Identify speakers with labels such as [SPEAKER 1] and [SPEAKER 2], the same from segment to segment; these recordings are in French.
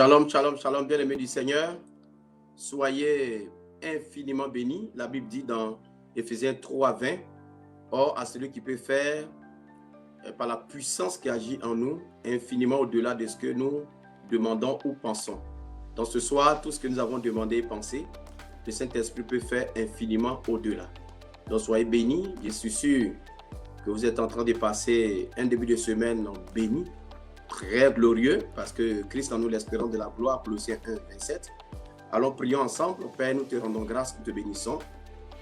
[SPEAKER 1] Shalom, shalom, shalom, bien-aimés du Seigneur. Soyez infiniment bénis. La Bible dit dans Éphésiens 3, 20, « Or, à celui qui peut faire, par la puissance qui agit en nous, infiniment au-delà de ce que nous demandons ou pensons. » Donc ce soir, tout ce que nous avons demandé et pensé, le Saint-Esprit peut faire infiniment au-delà. Donc soyez bénis. Je suis sûr que vous êtes en train de passer un début de semaine béni, très glorieux, parce que Christ en nous l'espérance de la gloire, Colossiens 1, 27. Allons prions ensemble. Père, nous te rendons grâce, nous te bénissons.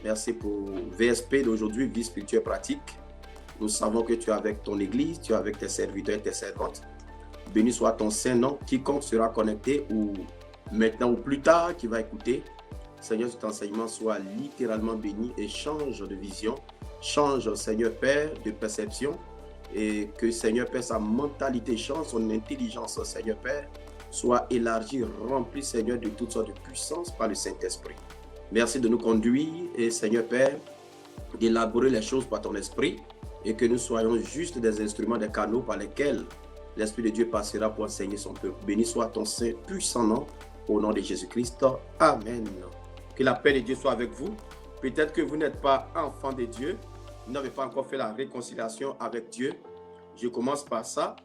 [SPEAKER 1] Merci pour VSP d'aujourd'hui, vie spirituelle pratique. Nous savons que tu es avec ton Église, tu es avec tes serviteurs et tes servantes. Béni soit ton Saint-Nom. Quiconque sera connecté ou maintenant ou plus tard qui va écouter, Seigneur, cet enseignement soit littéralement béni et change de vision, change, Seigneur Père, de perception, et que Seigneur Père, sa mentalité change, son intelligence, Seigneur Père, soit élargie, remplie, Seigneur, de toutes sortes de puissance par le Saint-Esprit. Merci de nous conduire et Seigneur Père, d'élaborer les choses par ton esprit et que nous soyons juste des instruments, des canaux par lesquels l'Esprit de Dieu passera pour enseigner son peuple. Béni soit ton Saint puissant nom, au nom de Jésus-Christ. Amen. Que la paix de Dieu soit avec vous. Peut-être que vous n'êtes pas enfant de Dieu, vous n'avez pas encore fait la réconciliation avec Dieu. Je commence par ça.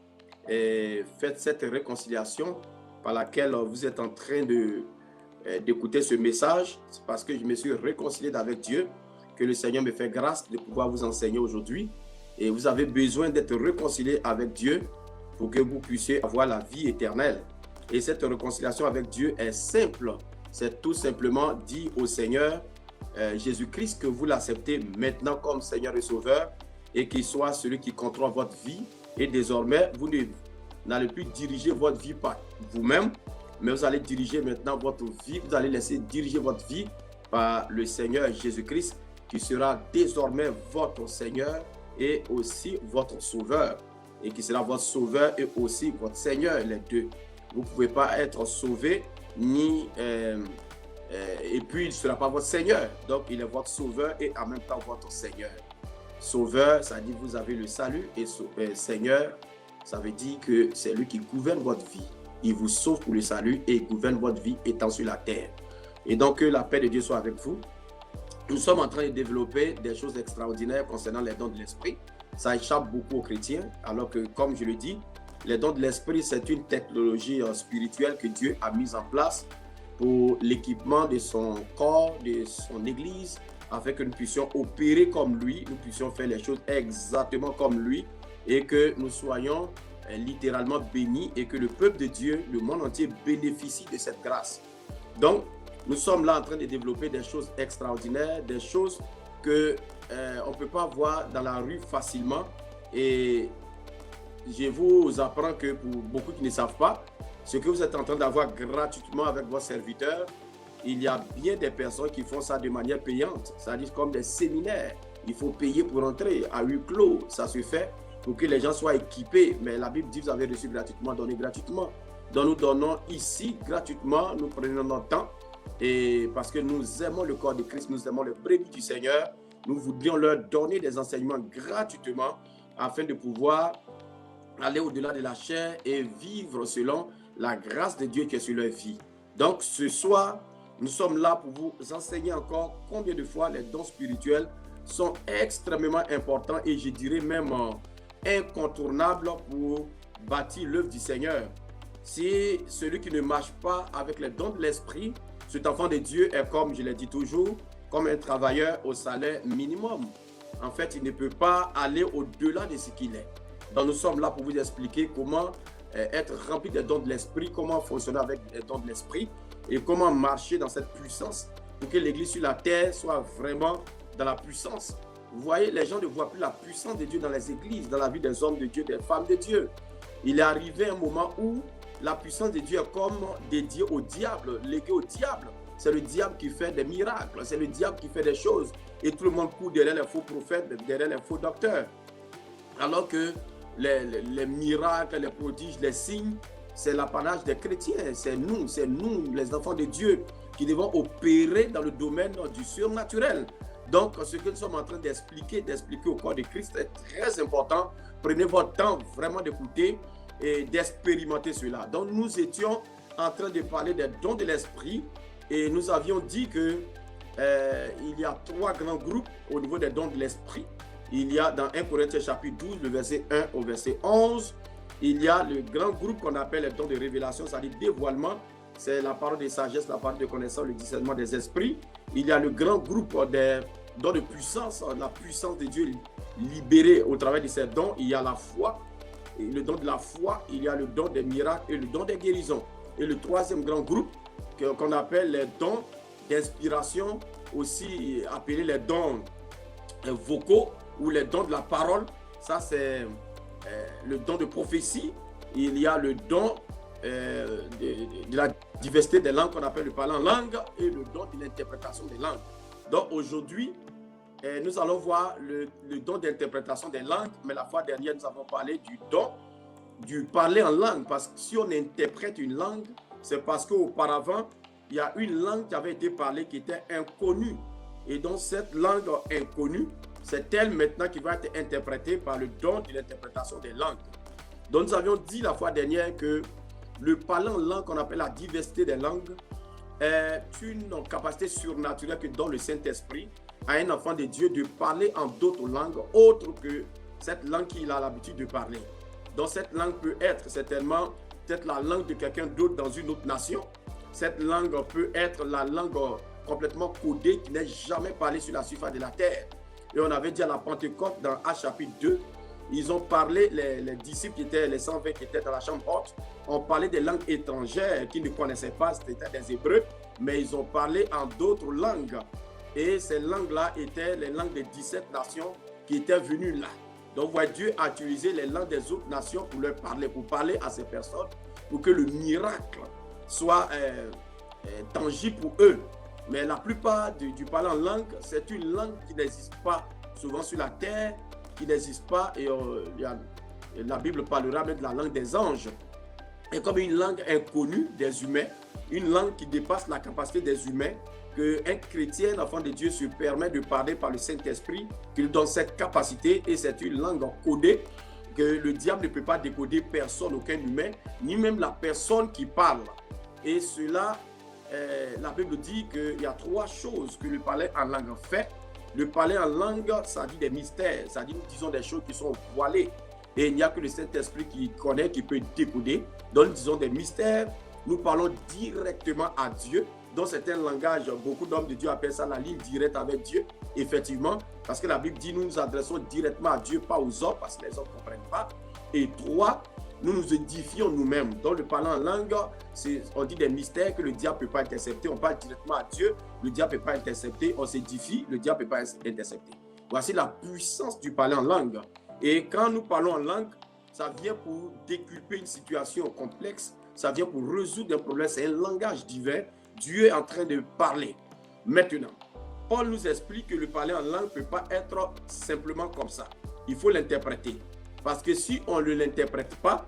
[SPEAKER 1] Et faites cette réconciliation par laquelle vous êtes en train d'écouter ce message. C'est parce que je me suis réconcilié avec Dieu que le Seigneur me fait grâce de pouvoir vous enseigner aujourd'hui. Et vous avez besoin d'être réconcilié avec Dieu pour que vous puissiez avoir la vie éternelle. Et cette réconciliation avec Dieu est simple. C'est tout simplement dire au Seigneur Jésus-Christ que vous l'acceptez maintenant comme Seigneur et Sauveur et qu'il soit celui qui contrôle votre vie. Et désormais, vous n'allez plus diriger votre vie par vous-même, mais vous allez diriger maintenant votre vie. Vous allez laisser diriger votre vie par le Seigneur Jésus-Christ qui sera désormais votre Seigneur et aussi votre Sauveur. Et qui sera votre Sauveur et aussi votre Seigneur, les deux. Vous ne pouvez pas être sauvé et puis il ne sera pas votre Seigneur. Donc il est votre Sauveur et en même temps votre Seigneur. Sauveur, ça dit que vous avez le salut et Seigneur, ça veut dire que c'est lui qui gouverne votre vie. Il vous sauve pour le salut et il gouverne votre vie étant sur la terre. Et donc que la paix de Dieu soit avec vous. Nous sommes en train de développer des choses extraordinaires concernant les dons de l'esprit. Ça échappe beaucoup aux chrétiens, alors que, comme je le dis, les dons de l'esprit, c'est une technologie spirituelle que Dieu a mise en place pour l'équipement de son corps, de son Église, afin que nous puissions opérer comme lui, nous puissions faire les choses exactement comme lui, et que nous soyons littéralement bénis, et que le peuple de Dieu, le monde entier, bénéficie de cette grâce. Donc, nous sommes là en train de développer des choses extraordinaires, des choses que on ne peut pas voir dans la rue facilement. Et je vous apprends que pour beaucoup qui ne savent pas, ce que vous êtes en train d'avoir gratuitement avec vos serviteurs, il y a bien des personnes qui font ça de manière payante. C'est-à-dire comme des séminaires. Il faut payer pour entrer à huis clos. Ça se fait pour que les gens soient équipés. Mais la Bible dit, vous avez reçu gratuitement, donnez gratuitement. Donc nous donnons ici gratuitement, nous prenons notre temps. Et parce que nous aimons le corps de Christ, nous aimons le brebis du Seigneur, nous voudrions leur donner des enseignements gratuitement afin de pouvoir aller au-delà de la chair et vivre selon la grâce de Dieu qui est sur leur vie. Donc ce soir, nous sommes là pour vous enseigner encore combien de fois les dons spirituels sont extrêmement importants et je dirais même incontournables pour bâtir l'œuvre du Seigneur. Si celui qui ne marche pas avec les dons de l'esprit, cet enfant de Dieu est comme, je l'ai dit toujours, comme un travailleur au salaire minimum. En fait, il ne peut pas aller au-delà de ce qu'il est. Donc nous sommes là pour vous expliquer comment être rempli des dons de l'esprit, comment fonctionner avec les dons de l'esprit et comment marcher dans cette puissance pour que l'Église sur la terre soit vraiment dans la puissance. Vous voyez, les gens ne voient plus la puissance de Dieu dans les églises, dans la vie des hommes de Dieu, des femmes de Dieu. Il est arrivé un moment où la puissance de Dieu est comme dédiée au diable, léguée au diable. C'est le diable qui fait des miracles, c'est le diable qui fait des choses. Et tout le monde court derrière les faux prophètes, derrière les faux docteurs. Alors que les miracles, les prodiges, les signes, c'est l'apanage des chrétiens. C'est nous, les enfants de Dieu, qui devons opérer dans le domaine du surnaturel. Donc, ce que nous sommes en train d'expliquer au corps de Christ est très important. Prenez votre temps vraiment d'écouter et d'expérimenter cela. Donc, nous étions en train de parler des dons de l'esprit et nous avions dit que il y a 3 grands groupes au niveau des dons de l'esprit. Il y a dans 1 Corinthiens chapitre 12, le verset 1 au verset 11, il y a le grand groupe qu'on appelle les dons de révélation, c'est-à-dire dévoilement. C'est la parole de sagesse, la parole de connaissance, le discernement des esprits. Il y a le grand groupe des dons de puissance, la puissance de Dieu libérée au travers de ces dons. Il y a la foi, et le don de la foi, il y a le don des miracles et le don des guérisons. Et le 3e grand groupe qu'on appelle les dons d'inspiration, aussi appelés les dons vocaux ou les dons de la parole. Ça, c'est le don de prophétie. Il y a le don de la diversité des langues qu'on appelle le parler en langue et le don de l'interprétation des langues. Donc aujourd'hui, nous allons voir le don d'interprétation des langues, mais la fois dernière, nous avons parlé du don du parler en langue, parce que si on interprète une langue, c'est parce qu'auparavant, il y a une langue qui avait été parlée qui était inconnue. Et donc cette langue inconnue, c'est elle maintenant qui va être interprétée par le don de l'interprétation des langues. Donc nous avions dit la fois dernière que le parler en langue qu'on appelle la diversité des langues est une capacité surnaturelle que donne le Saint-Esprit à un enfant de Dieu de parler en d'autres langues autres que cette langue qu'il a l'habitude de parler. Donc cette langue peut être certainement peut-être la langue de quelqu'un d'autre dans une autre nation. Cette langue peut être la langue complètement codée qui n'est jamais parlée sur la surface de la terre. Et on avait dit à la Pentecôte dans Actes chapitre 2, ils ont parlé, les disciples qui étaient, les 120 qui étaient dans la chambre haute, ont parlé des langues étrangères qu'ils ne connaissaient pas, c'était des Hébreux, mais ils ont parlé en d'autres langues. Et ces langues-là étaient les langues des 17 nations qui étaient venues là. Donc, voyez, Dieu a utilisé les langues des autres nations pour parler à ces personnes, pour que le miracle soit tangible pour eux. Mais la plupart du parler en langue, c'est une langue qui n'existe pas souvent sur la terre, qui n'existe pas, et la Bible parlera même de la langue des anges. Et comme une langue inconnue des humains, une langue qui dépasse la capacité des humains, qu'un chrétien, l'enfant de Dieu, se permet de parler par le Saint-Esprit, qu'il donne cette capacité, et c'est une langue codée, que le diable ne peut pas décoder personne, aucun humain, ni même la personne qui parle. Et cela, la Bible dit qu'il y a 3 choses que le parler en langue fait. Le parler en langue, ça dit des mystères, ça dit, nous disons des choses qui sont voilées. Et il n'y a que le Saint-Esprit qui connaît, qui peut décoder. Donc, nous disons des mystères, nous parlons directement à Dieu. Dans certains langages, beaucoup d'hommes de Dieu appellent ça la ligne directe avec Dieu, effectivement, parce que la Bible dit nous nous adressons directement à Dieu, pas aux hommes, parce que les hommes ne comprennent pas. Et 3, nous nous édifions nous-mêmes. Dans le parler en langue, on dit des mystères que le diable ne peut pas intercepter. On parle directement à Dieu, le diable ne peut pas intercepter. On s'édifie, le diable ne peut pas intercepter. Voici la puissance du parler en langue. Et quand nous parlons en langue, ça vient pour déculper une situation complexe, ça vient pour résoudre un problème, c'est un langage divin. Dieu est en train de parler. Maintenant, Paul nous explique que le parler en langue ne peut pas être simplement comme ça. Il faut l'interpréter. Parce que si on ne l'interprète pas,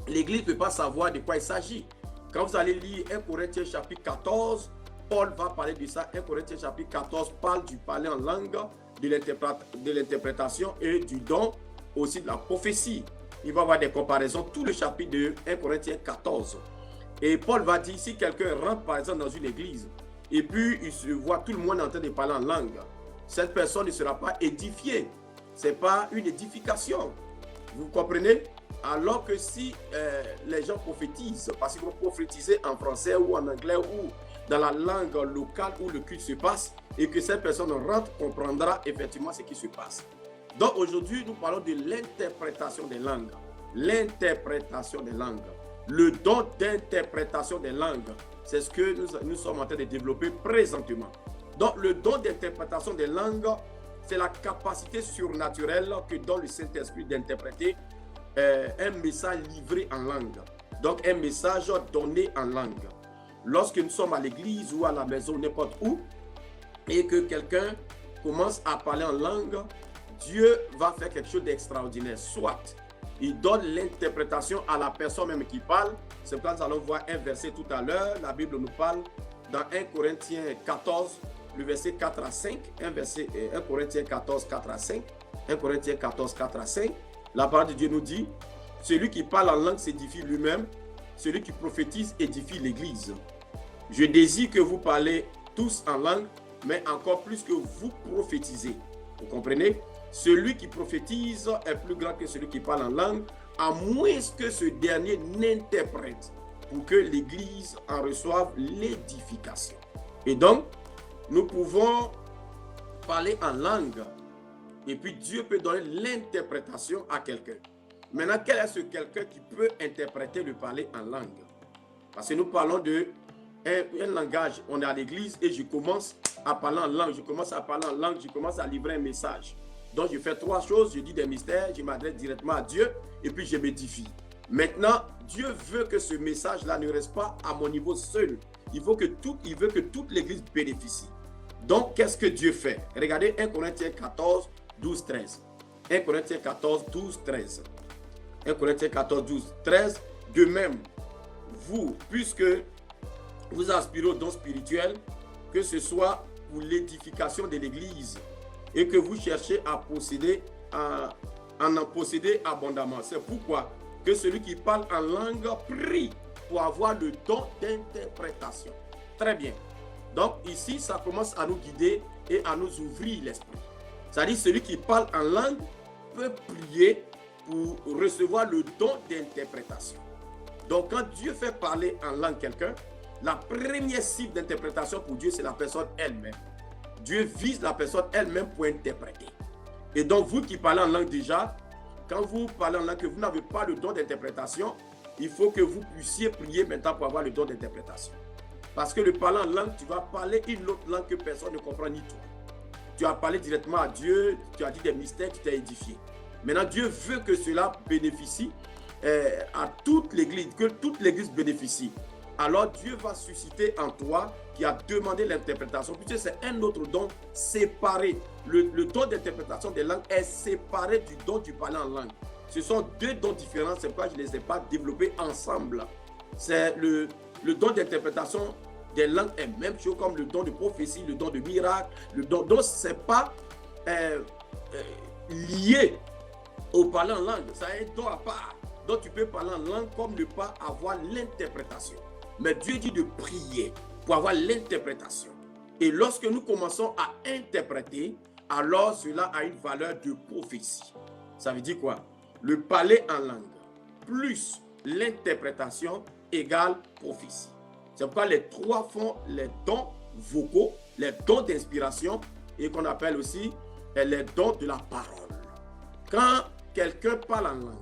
[SPEAKER 1] l'Église ne peut pas savoir de quoi il s'agit. Quand vous allez lire 1 Corinthiens chapitre 14, Paul va parler de ça. 1 Corinthiens chapitre 14 parle du parler en langue, de l'interprétation et du don, aussi de la prophétie. Il va y avoir des comparaisons, tout le chapitre de 1 Corinthiens 14. Et Paul va dire, si quelqu'un rentre par exemple dans une église, et puis il se voit tout le monde en train de parler en langue, cette personne ne sera pas édifiée. Ce n'est pas une édification. Vous comprenez? Alors que si les gens prophétisent, parce qu'ils vont prophétiser en français ou en anglais ou dans la langue locale où le culte se passe, et que cette personne rentre, comprendra effectivement ce qui se passe. Donc aujourd'hui, nous parlons de l'interprétation des langues. L'interprétation des langues. Le don d'interprétation des langues, c'est ce que nous sommes en train de développer présentement. Donc le don d'interprétation des langues, c'est la capacité surnaturelle que donne le Saint-Esprit d'interpréter un message livré en langue. Donc un message donné en langue. Lorsque nous sommes à l'église ou à la maison, n'importe où, et que quelqu'un commence à parler en langue, Dieu va faire quelque chose d'extraordinaire. Soit il donne l'interprétation à la personne même qui parle. C'est pourquoi nous allons voir un verset tout à l'heure. La Bible nous parle dans 1 Corinthiens 14, le verset 4 à 5. 1 Corinthiens 14, 4 à 5. 1 Corinthiens 14, 4 à 5. La parole de Dieu nous dit, celui qui parle en langue s'édifie lui-même. celui qui prophétise édifie l'Église. Je désire que vous parlez tous en langue, mais encore plus que vous prophétisez. Vous comprenez? Celui qui prophétise est plus grand que celui qui parle en langue, à moins que ce dernier n'interprète, pour que l'Église en reçoive l'édification. Et donc, nous pouvons parler en langue, et puis Dieu peut donner l'interprétation à quelqu'un. Maintenant, quel est ce quelqu'un qui peut interpréter le parler en langue? Parce que nous parlons de un langage. On est à l'église et je commence à parler en langue. Je commence à parler en langue, je commence à livrer un message. Donc, je fais trois choses. Je dis des mystères, je m'adresse directement à Dieu et puis je m'édifie. Maintenant, Dieu veut que ce message-là ne reste pas à mon niveau seul. Il veut que toute l'église bénéficie. Donc, qu'est-ce que Dieu fait? Regardez 1 Corinthiens 14, 12, 13. 1 Corinthiens 14, 12, 13. 1 Corinthiens 14, 12, 13. De même, vous, puisque vous aspirez aux dons spirituels, que ce soit pour l'édification de l'Église et que vous cherchez à en posséder abondamment. C'est pourquoi que celui qui parle en langue prie pour avoir le don d'interprétation. Très bien. Donc ici, ça commence à nous guider et à nous ouvrir l'esprit. C'est-à-dire celui qui parle en langue peut prier pour recevoir le don d'interprétation. Donc quand Dieu fait parler en langue quelqu'un, la première cible d'interprétation pour Dieu, c'est la personne elle-même. Dieu vise la personne elle-même pour interpréter. Et donc vous qui parlez en langue déjà, quand vous parlez en langue que vous n'avez pas le don d'interprétation, il faut que vous puissiez prier maintenant pour avoir le don d'interprétation. Parce que le parler en langue, tu vas parler une autre langue que personne ne comprend ni toi. Tu as parlé directement à Dieu, tu as dit des mystères, tu t'es édifié. Maintenant, Dieu veut que cela bénéficie à toute l'Église, que toute l'Église bénéficie. Alors Dieu va susciter en toi qui a demandé l'interprétation, puisque c'est un autre don séparé. Le don d'interprétation des langues est séparé du don du parler en langue. Ce sont deux dons différents, c'est pourquoi je ne les ai pas développés ensemble. C'est le don d'interprétation des langues est même chose comme le don de prophétie, le don de miracle, le don. Donc, ce n'est pas lié au parler en langue. Ça est un don à part. Donc, tu peux parler en langue comme ne pas avoir l'interprétation. Mais Dieu dit de prier pour avoir l'interprétation. Et lorsque nous commençons à interpréter, alors cela a une valeur de prophétie. Ça veut dire quoi? Le parler en langue plus l'interprétation égale prophétie. C'est pourquoi les trois font les dons vocaux, les dons d'inspiration et qu'on appelle aussi les dons de la parole. Quand quelqu'un parle en langue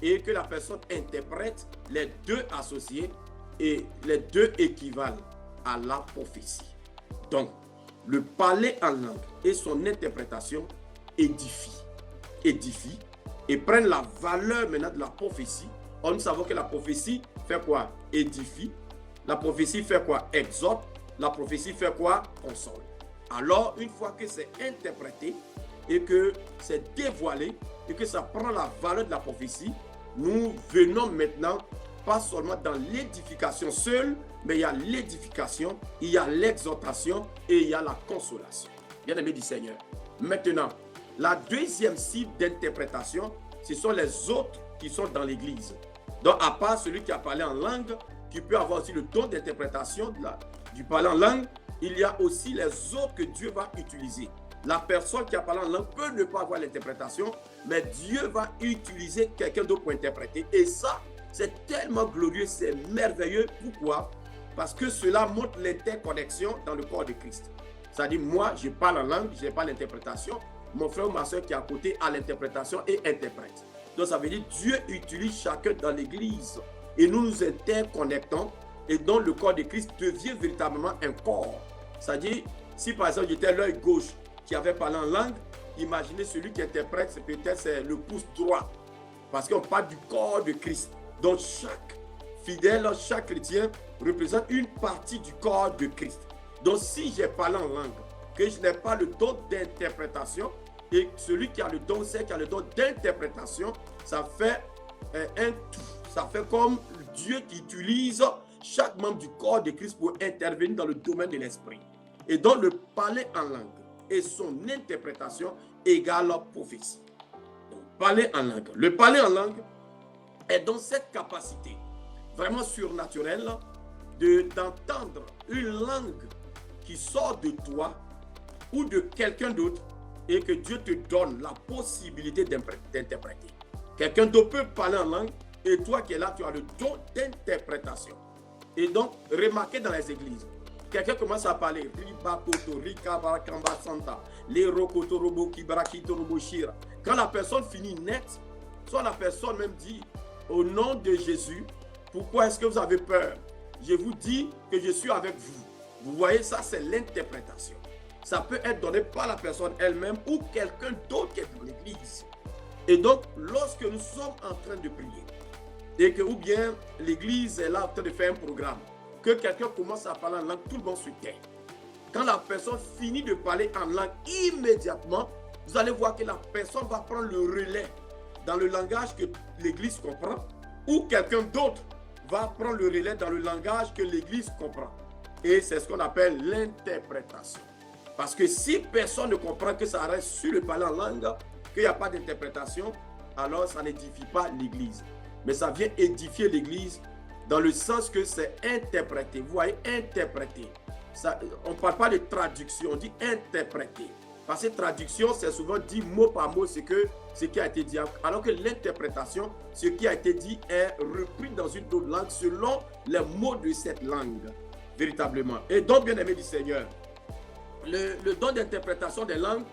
[SPEAKER 1] et que la personne interprète, les deux associés et les deux équivalent à la prophétie. Donc, le parler en langue et son interprétation édifient et prennent la valeur maintenant de la prophétie. Or, nous savons que la prophétie fait quoi? Édifie. La prophétie fait quoi? Exhorte. La prophétie fait quoi? Console. Alors, une fois que c'est interprété et que c'est dévoilé et que ça prend la valeur de la prophétie, nous venons maintenant pas seulement dans l'édification seule, mais il y a l'édification, il y a l'exhortation et il y a la consolation. Bien-aimés du Seigneur. Maintenant, la deuxième cible d'interprétation, ce sont les autres qui sont dans l'église. Donc, à part celui qui a parlé en langue, qui peut avoir aussi le don d'interprétation du parler en langue, il y a aussi les autres que Dieu va utiliser. La personne qui a parlé en langue peut ne pas avoir l'interprétation, mais Dieu va utiliser quelqu'un d'autre pour interpréter. Et ça, c'est tellement glorieux, c'est merveilleux. Pourquoi? Parce que cela montre l'interconnexion dans le corps de Christ. C'est-à-dire, moi, je parle en langue, je n'ai pas l'interprétation. Mon frère ou ma soeur qui est à côté a l'interprétation et interprète. Donc, ça veut dire Dieu utilise chacun dans l'église. Et nous nous interconnectons. Et donc, le corps de Christ devient véritablement un corps. C'est-à-dire, si par exemple, j'étais l'œil gauche qui avait parlé en langue, imaginez celui qui interprète, c'est peut-être le pouce droit. Parce qu'on parle du corps de Christ. Donc, chaque fidèle, chaque chrétien représente une partie du corps de Christ. Donc, si j'ai parlé en langue, que je n'ai pas le don d'interprétation, et celui qui a le don, c'est qui a le don d'interprétation, ça fait un tout. Ça fait comme Dieu qui utilise chaque membre du corps de Christ pour intervenir dans le domaine de l'esprit. Et donc, le parler en langue et son interprétation égale prophétie. Donc, parler en langue. Le parler en langue est dans cette capacité vraiment surnaturel d'entendre une langue qui sort de toi ou de quelqu'un d'autre et que Dieu te donne la possibilité d'interpréter. Quelqu'un d'autre peut parler en langue et toi qui es là, tu as le don d'interprétation. Et donc, remarquez dans les églises, quelqu'un commence à parler, quand la personne finit net, soit la personne même dit, au nom de Jésus, pourquoi est-ce que vous avez peur? Je vous dis que je suis avec vous. Vous voyez, ça c'est l'interprétation. Ça peut être donné par la personne elle-même ou quelqu'un d'autre qui est dans l'église. Et donc, lorsque nous sommes en train de prier, et que, ou bien l'église est là en train de faire un programme, que quelqu'un commence à parler en langue, tout le monde se tait. Quand la personne finit de parler en langue, immédiatement, vous allez voir que la personne va prendre le relais dans le langage que l'église comprend, ou quelqu'un d'autre va prendre le relais dans le langage que l'église comprend. Et c'est ce qu'on appelle l'interprétation. Parce que si personne ne comprend que ça reste sur le parler en langue, qu'il n'y a pas d'interprétation, alors ça n'édifie pas l'église. Mais ça vient édifier l'église dans le sens que c'est interprété. Vous voyez, interpréter. Ça, on ne parle pas de traduction, on dit interpréter. Parce que traduction, c'est souvent dit mot par mot ce qui a été dit. Alors que l'interprétation, ce qui a été dit est repris dans une autre langue selon les mots de cette langue, véritablement. Et donc, bien aimé du Seigneur, le don d'interprétation des langues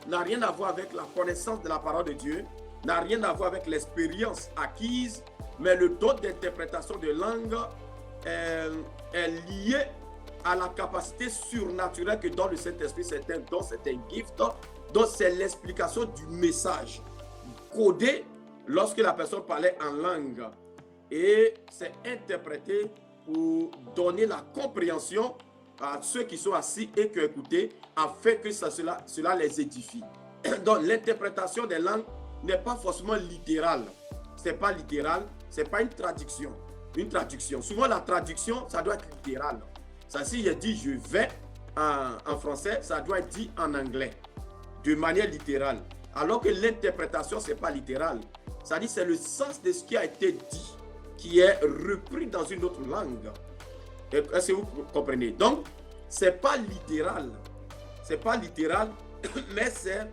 [SPEAKER 1] n'a rien à voir avec la connaissance de la parole de Dieu, n'a rien à voir avec l'expérience acquise, mais le don d'interprétation de langue est lié à la capacité surnaturelle que donne le Saint-Esprit. C'est un don, c'est un gift. Donc, c'est l'explication du message codé lorsque la personne parlait en langue. Et c'est interprété pour donner la compréhension à ceux qui sont assis et qui écoutent, afin que cela les édifie. Donc, l'interprétation des langues n'est pas forcément littérale. Ce n'est pas littéral, ce n'est pas une traduction. Une traduction. Souvent, la traduction, ça doit être littéral. Ça, si je dis je vais en français, ça doit être dit en anglais, de manière littérale. Alors que l'interprétation, ce n'est pas littéral. Ça dit c'est le sens de ce qui a été dit, qui est repris dans une autre langue. Est-ce que vous comprenez? Donc, ce n'est pas littéral. Ce n'est pas littéral, mais c'est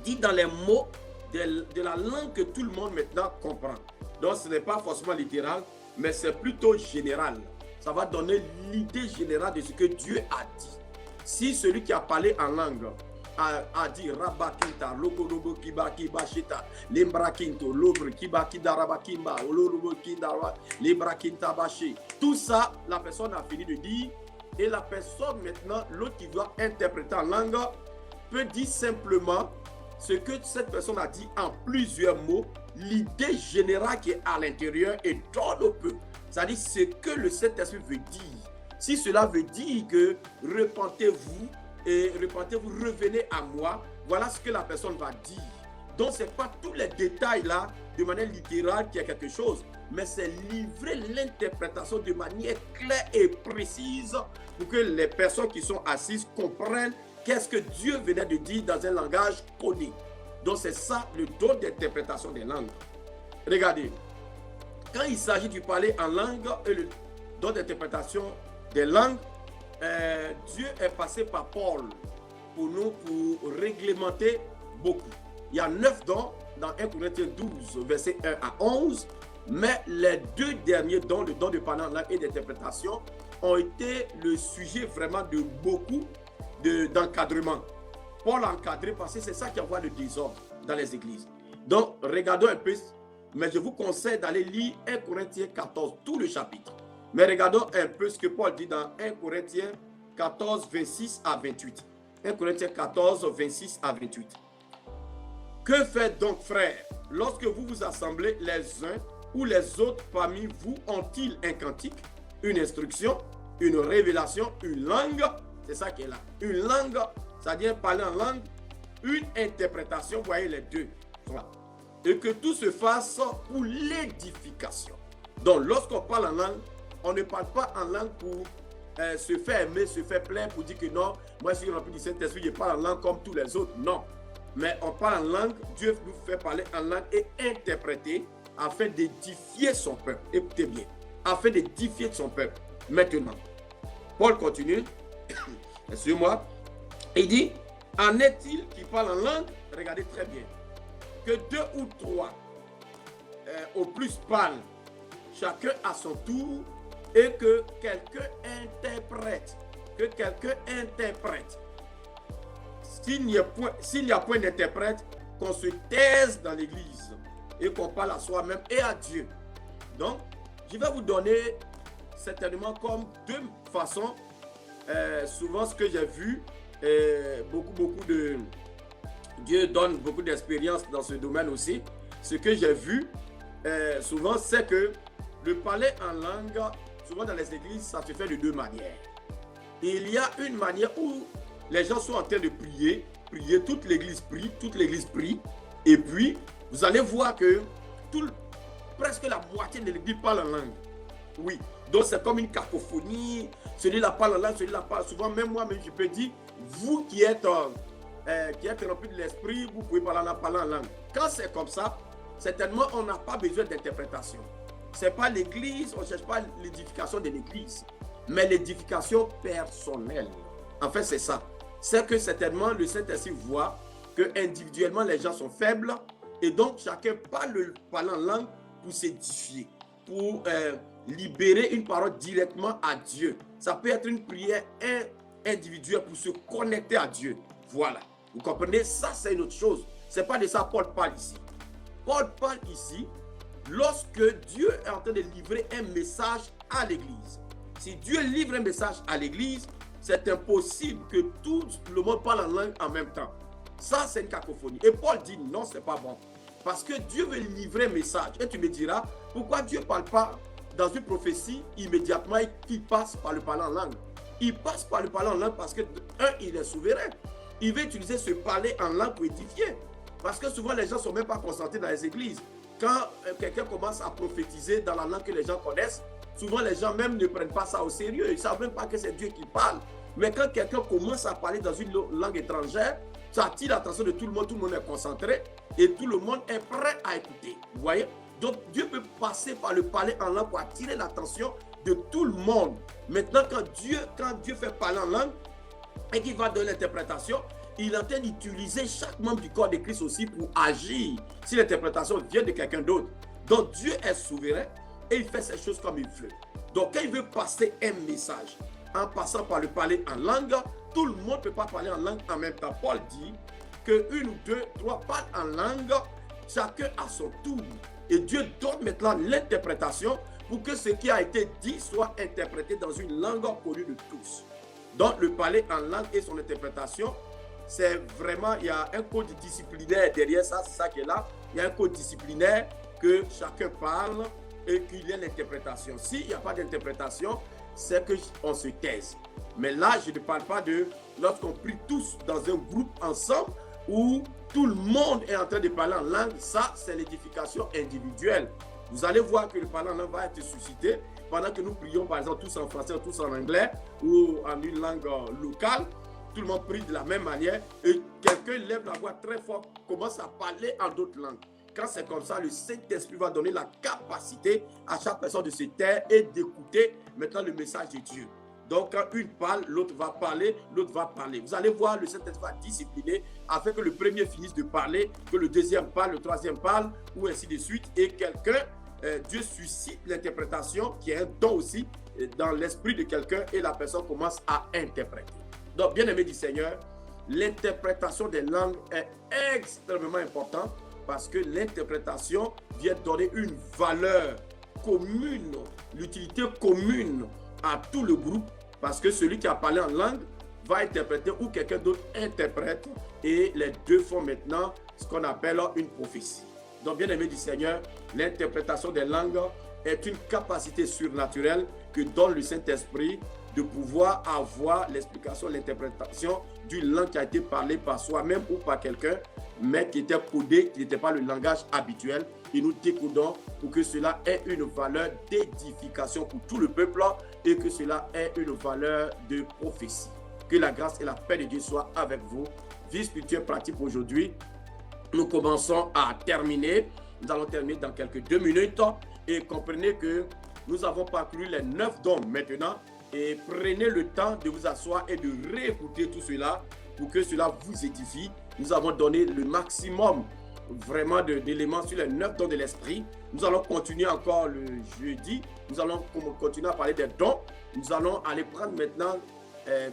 [SPEAKER 1] dit dans les mots de la langue que tout le monde maintenant comprend. Donc, ce n'est pas forcément littéral, mais c'est plutôt général. Ça va donner l'idée générale de ce que Dieu a dit. Si celui qui a parlé en langue a dit Rabakinta, Lokorobo Kiba Kiba Shita, Limbrakinto, Lobre Kiba Kida Rabakimba, Olorobo Kinda, Limbrakinta Bashi. Tout ça, la personne a fini de dire. Et la personne maintenant, l'autre qui doit interpréter en langue, peut dire simplement ce que cette personne a dit en plusieurs mots, l'idée générale qui est à l'intérieur et donne au peuple. C'est-à-dire ce que le Saint-Esprit veut dire. Si cela veut dire que repentez-vous et repentez-vous, revenez à moi, voilà ce que la personne va dire. Donc, ce n'est pas tous les détails là, de manière littérale, qu'il y a quelque chose, mais c'est livrer l'interprétation de manière claire et précise pour que les personnes qui sont assises comprennent qu'est-ce que Dieu venait de dire dans un langage connu. Donc, c'est ça le don d'interprétation des langues. Regardez. Quand il s'agit de parler en langue et le don d'interprétation des langues, Dieu est passé par Paul pour nous, pour réglementer beaucoup. Il y a 9 dons dans 1 Corinthiens 12, verset 1 à 11, mais les 2 derniers dons, le don de parler en langue et d'interprétation, ont été le sujet vraiment de beaucoup d'encadrement. Paul a encadré parce que c'est ça qui envoie le désordre dans les églises. Donc, regardons un peu. Mais je vous conseille d'aller lire 1 Corinthiens 14, tout le chapitre. Mais regardons un peu ce que Paul dit dans 1 Corinthiens 14, 26 à 28. 1 Corinthiens 14, 26 à 28. Que faites donc, frères, lorsque vous vous assemblez les uns ou les autres parmi vous ont-ils un cantique, une instruction, une révélation, une langue? C'est ça qui est là. Une langue, c'est-à-dire parler en langue, une interprétation, vous voyez les deux sont là. Et que tout se fasse pour l'édification. Donc, lorsqu'on parle en langue, on ne parle pas en langue pour se faire aimer, se faire plaire, pour dire que non, moi je suis rempli du Saint-Esprit, je parle en langue comme tous les autres. Non. Mais on parle en langue, Dieu nous fait parler en langue et interpréter afin d'édifier son peuple. Écoutez bien. afin d'édifier son peuple. Maintenant, Paul continue, excusez-moi, il dit, en est-il qui parle en langue? Regardez très bien, que 2 ou 3 au plus parlent, chacun à son tour, et que quelqu'un interprète. Que quelqu'un interprète. S'il n'y a point d'interprète, qu'on se taise dans l'église et qu'on parle à soi-même et à Dieu. Donc, je vais vous donner certainement comme 2 façons. Souvent, ce que j'ai vu, beaucoup de... Dieu donne beaucoup d'expérience dans ce domaine aussi. Ce que j'ai vu, souvent, c'est que le parler en langue, souvent dans les églises, ça se fait de 2 manières. Il y a une manière où les gens sont en train de prier, toute l'église prie, et puis vous allez voir que presque la moitié de l'église parle en langue. Oui, donc c'est comme une cacophonie, celui-là parle en langue, celui-là parle souvent, même moi-même je peux dire, vous qui êtes rempli de l'esprit, vous pouvez parler en langue. Quand c'est comme ça, certainement on n'a pas besoin d'interprétation. Ce n'est pas l'église, on ne cherche pas l'édification de l'église, mais l'édification personnelle. En fait, c'est ça. C'est que certainement le Saint-Esprit voit que individuellement les gens sont faibles et donc chacun parle en langue pour s'édifier, pour libérer une parole directement à Dieu. Ça peut être une prière individuelle pour se connecter à Dieu. Voilà. Vous comprenez? Ça, c'est une autre chose. Ce n'est pas de ça que Paul parle ici. Paul parle ici lorsque Dieu est en train de livrer un message à l'église. Si Dieu livre un message à l'église, c'est impossible que tout le monde parle en langue en même temps. Ça, c'est une cacophonie. Et Paul dit non, c'est pas bon. Parce que Dieu veut livrer un message. Et tu me diras, pourquoi Dieu ne parle pas dans une prophétie immédiatement et qu'il passe par le parler en langue? Il passe par le parler en langue parce que, il est souverain. Il veut utiliser ce parler en langue pour édifier. Parce que souvent, les gens ne sont même pas concentrés dans les églises. Quand quelqu'un commence à prophétiser dans la langue que les gens connaissent, souvent les gens même ne prennent pas ça au sérieux. Ils ne savent même pas que c'est Dieu qui parle. Mais quand quelqu'un commence à parler dans une langue étrangère, ça attire l'attention de tout le monde est concentré et tout le monde est prêt à écouter. Vous voyez? Donc Dieu peut passer par le parler en langue pour attirer l'attention de tout le monde. Maintenant, quand Dieu fait parler en langue et qu'il va donner l'interprétation, il est en train d'utiliser chaque membre du corps de Christ aussi pour agir si l'interprétation vient de quelqu'un d'autre. Donc Dieu est souverain et il fait ces choses comme il veut. Donc quand il veut passer un message en passant par le parler en langue, tout le monde ne peut pas parler en langue en même temps. Paul dit que 1 ou 2, 3 parlent en langue, chacun à son tour. Et Dieu donne maintenant l'interprétation pour que ce qui a été dit soit interprété dans une langue connue de tous. Donc le parler en langue et son interprétation, c'est vraiment, il y a un code disciplinaire derrière ça, c'est ça qui est là. Il y a un code disciplinaire que chacun parle et qu'il y ait l'interprétation. S'il n'y a pas d'interprétation, c'est qu'on se taise. Mais là, je ne parle pas de lorsqu'on prie tous dans un groupe ensemble où tout le monde est en train de parler en langue. Ça, c'est l'édification individuelle. Vous allez voir que le parler en langue va être suscité pendant que nous prions, par exemple, tous en français, tous en anglais ou en une langue locale. Tout le monde prie de la même manière et quelqu'un lève la voix très fort, commence à parler en d'autres langues. Quand c'est comme ça, le Saint-Esprit va donner la capacité à chaque personne de se taire et d'écouter maintenant le message de Dieu. Donc, quand une parle, l'autre va parler, l'autre va parler. Vous allez voir, le Saint-Esprit va discipliner afin que le premier finisse de parler, que le deuxième parle, le troisième parle, ou ainsi de suite. Et quelqu'un, Dieu suscite l'interprétation, qui est un don aussi, dans l'esprit de quelqu'un, et la personne commence à interpréter. Donc, bien-aimé du Seigneur, l'interprétation des langues est extrêmement importante parce que l'interprétation vient donner une valeur commune, l'utilité commune à tout le groupe parce que celui qui a parlé en langue va interpréter ou quelqu'un d'autre interprète et les deux font maintenant ce qu'on appelle une prophétie. Donc, bien-aimé du Seigneur, l'interprétation des langues est une capacité surnaturelle que donne le Saint-Esprit de pouvoir avoir l'explication, l'interprétation d'une langue qui a été parlée par soi-même ou par quelqu'un, mais qui était codé, qui n'était pas le langage habituel. Et nous décodons pour que cela ait une valeur d'édification pour tout le peuple et que cela ait une valeur de prophétie. Que la grâce et la paix de Dieu soient avec vous. Vie spirituelle pratique aujourd'hui. Nous commençons à terminer. Nous allons terminer dans quelques 2 minutes et comprenez que Nous avons parcouru les 9 dons maintenant et prenez le temps de vous asseoir et de réécouter tout cela pour que cela vous édifie. Nous avons donné le maximum vraiment d'éléments sur les 9 dons de l'esprit. Nous allons continuer encore le jeudi. Nous allons continuer à parler des dons. Nous allons aller prendre maintenant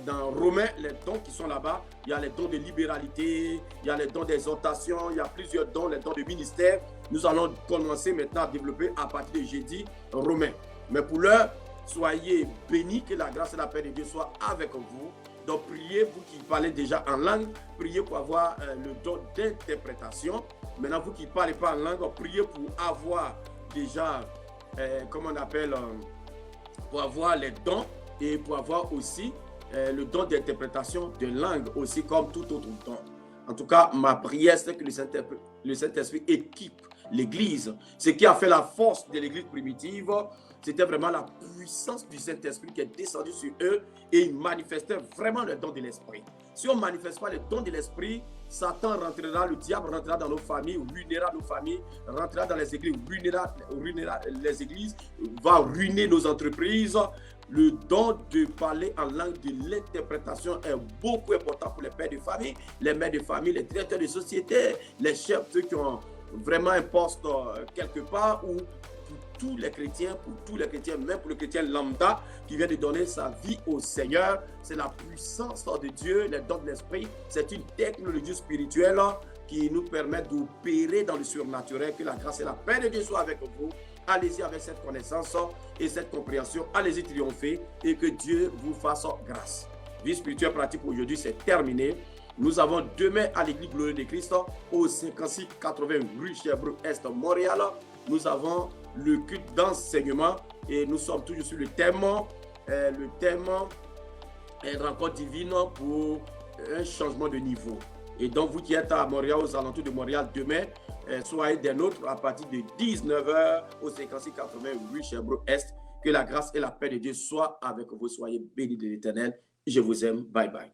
[SPEAKER 1] dans Romains les dons qui sont là-bas. Il y a les dons de libéralité, il y a les dons d'exhortation, il y a plusieurs dons, les dons de ministère. Nous allons commencer maintenant à développer à partir de jeudi Romains. Mais pour l'heure, soyez bénis, que la grâce et la paix de Dieu soient avec vous. Donc priez, vous qui parlez déjà en langue, priez pour avoir le don d'interprétation. Maintenant, vous qui ne parlez pas en langue, priez pour avoir déjà, comment on appelle, pour avoir les dons et pour avoir aussi le don d'interprétation de langue aussi comme tout autre don. En tout cas, ma prière, c'est que le Saint-Esprit équipe l'Église. Ce qui a fait la force de l'Église primitive, c'était vraiment la puissance du Saint-Esprit qui est descendue sur eux et ils manifestaient vraiment le don de l'Esprit. Si on ne manifeste pas le don de l'Esprit, Satan rentrera, le diable rentrera dans nos familles, ruinera nos familles, rentrera dans les églises, ruinera les églises, va ruiner nos entreprises. Le don de parler en langue de l'interprétation est beaucoup important pour les pères de famille, les mères de famille, les directeurs de société, les chefs, ceux qui ont vraiment un poste quelque part, ou pour tous les chrétiens, même pour le chrétien lambda qui vient de donner sa vie au Seigneur. C'est la puissance de Dieu, les dons de l'esprit. C'est une technologie spirituelle qui nous permet d'opérer dans le surnaturel. Que la grâce et la paix de Dieu soient avec vous. Allez-y avec cette connaissance et cette compréhension. Allez-y triompher et que Dieu vous fasse grâce. Vie spirituelle pratique aujourd'hui, c'est terminé. Nous avons demain à l'église Glorieux de Christ au 5680 rue Sherbrooke Est, Montréal. Nous avons le culte d'enseignement et nous sommes toujours sur le thème rencontre divine pour un changement de niveau. Et donc vous qui êtes à Montréal, aux alentours de Montréal demain, soyez des nôtres à partir de 19h au 5680 rue Sherbrooke Est. Que la grâce et la paix de Dieu soient avec vous. Soyez bénis de l'Éternel. Je vous aime. Bye bye.